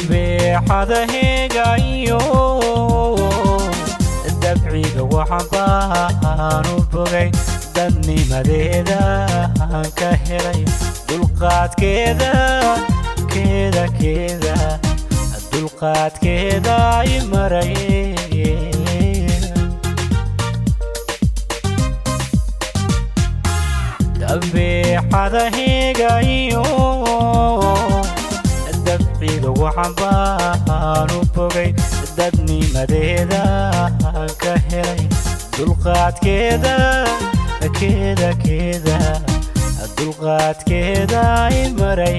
بحذا هيجايو دبعيق وحبان وبغي دني مديدا كهري دلقات كذا كذا كذا دلقات كذا يمري بحذا هيجايو دبعيق وحبان وبغي دني مديدا كهري دلقات كذا كذا كذا دلقات كذا يمري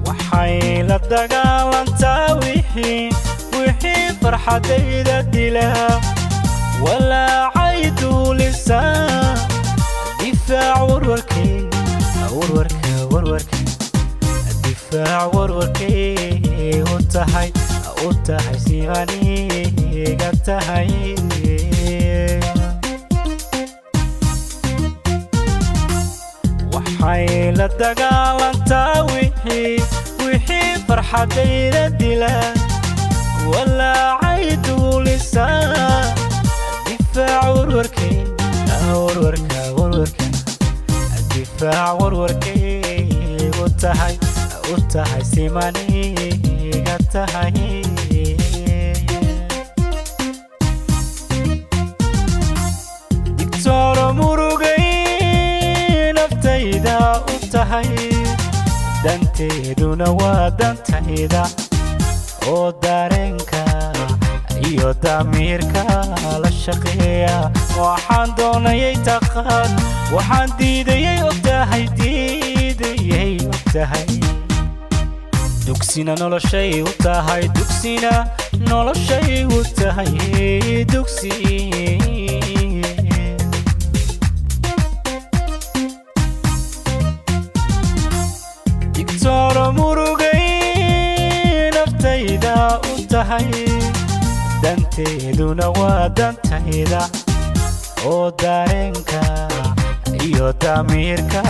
وحيل الدقال وحي فرحة ديدا دلا ولا عيدو لسان دفاع وروركي وروركي دفاع وروركي وتهي سيغاني قتهي وحيل الدقال انت وحي فرحة ديدا دلا ولا عيدو لسان دفاع وروركي وروركي دفاع وروركي وتهي سيماني قتهي دكتور مرقي نفتيدا وتهي دانتيدونا ودانتيدا ودارنكا iyo damiirka la shaqeeya waxaan doonayay taqaan waxaan diidayay ogtahay dugsina noloshay u tahay dugsina noloshay u tahay dugsi dictor murugay naftayda u tahay danteeduna waa dantayda oo dareenka iyo damiirka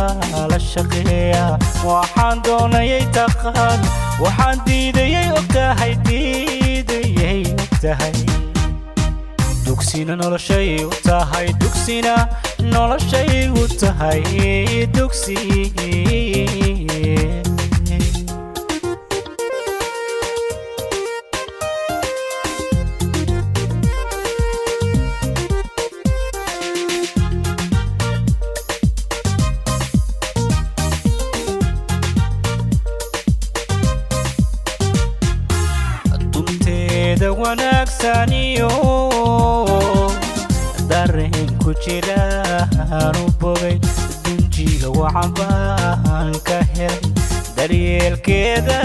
la shaqeeya waxaan doonayay taqaan waxaan diidayay ogtahay dugsina noloshay u tahay dugsina noloshay u tahay dugsi wanaagsanyo dareen ku jira aanu bogay dunjiga waxaan baan ka helay daryeelkeeda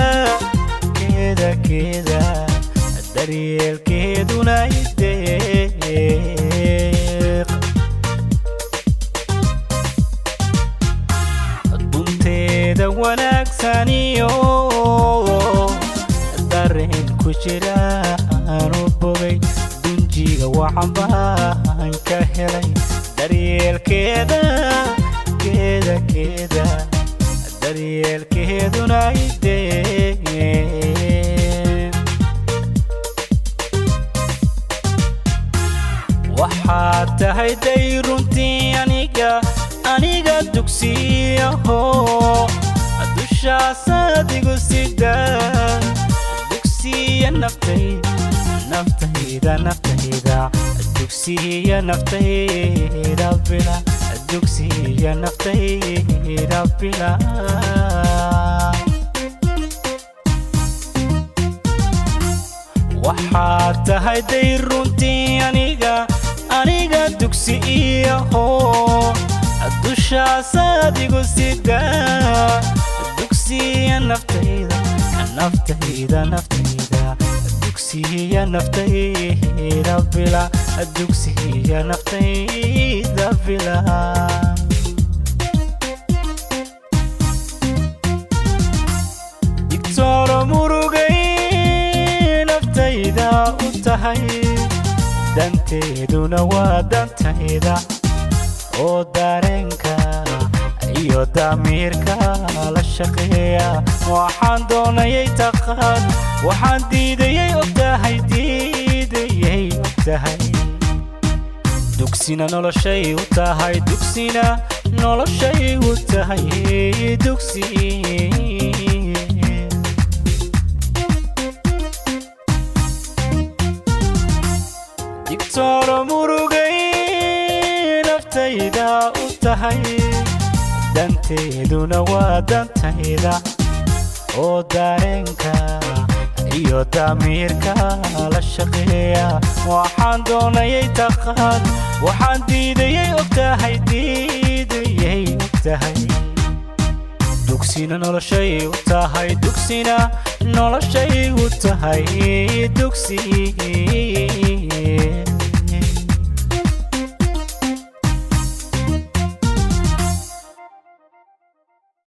daryeelkeeduna ideeq dunteeda wanaagsanyo dareen ku jira aanu bogay dunjiga waxaan baan ka helay daryeelkeeda daryeelkeeduna ideeq waxaad tahay day runtii aniga dugsiyaho dushaas adigu sidaa dugsiya naftayda dugsiya naftayda bila dugsiya naftayda bila waxaad tahay day runtii aniga dugsiyaho dushaas adigu sidaa dugsiya naftayda dugsiya naftayda bila dugsiya naftayda bila dictor murugay naftayda u tahay danteeduna waa dantayda oo dareenka iyo damiirka la shaqeeya waxaan doonayay taqaan waxaan diidayay ogtahay diidayay ogtahay dugsina noloshay u tahay dugsina noloshay u tahay dugsi digtooro murugay naftayda u tahay danteeduna waa dantayda oo dareenka iyo damiirka la shaqeeya waxaan doonayay taqaan waxaan diidayay ogtahay diidayay ogtahay dugsina noloshay u tahay dugsina noloshay u tahay dugsi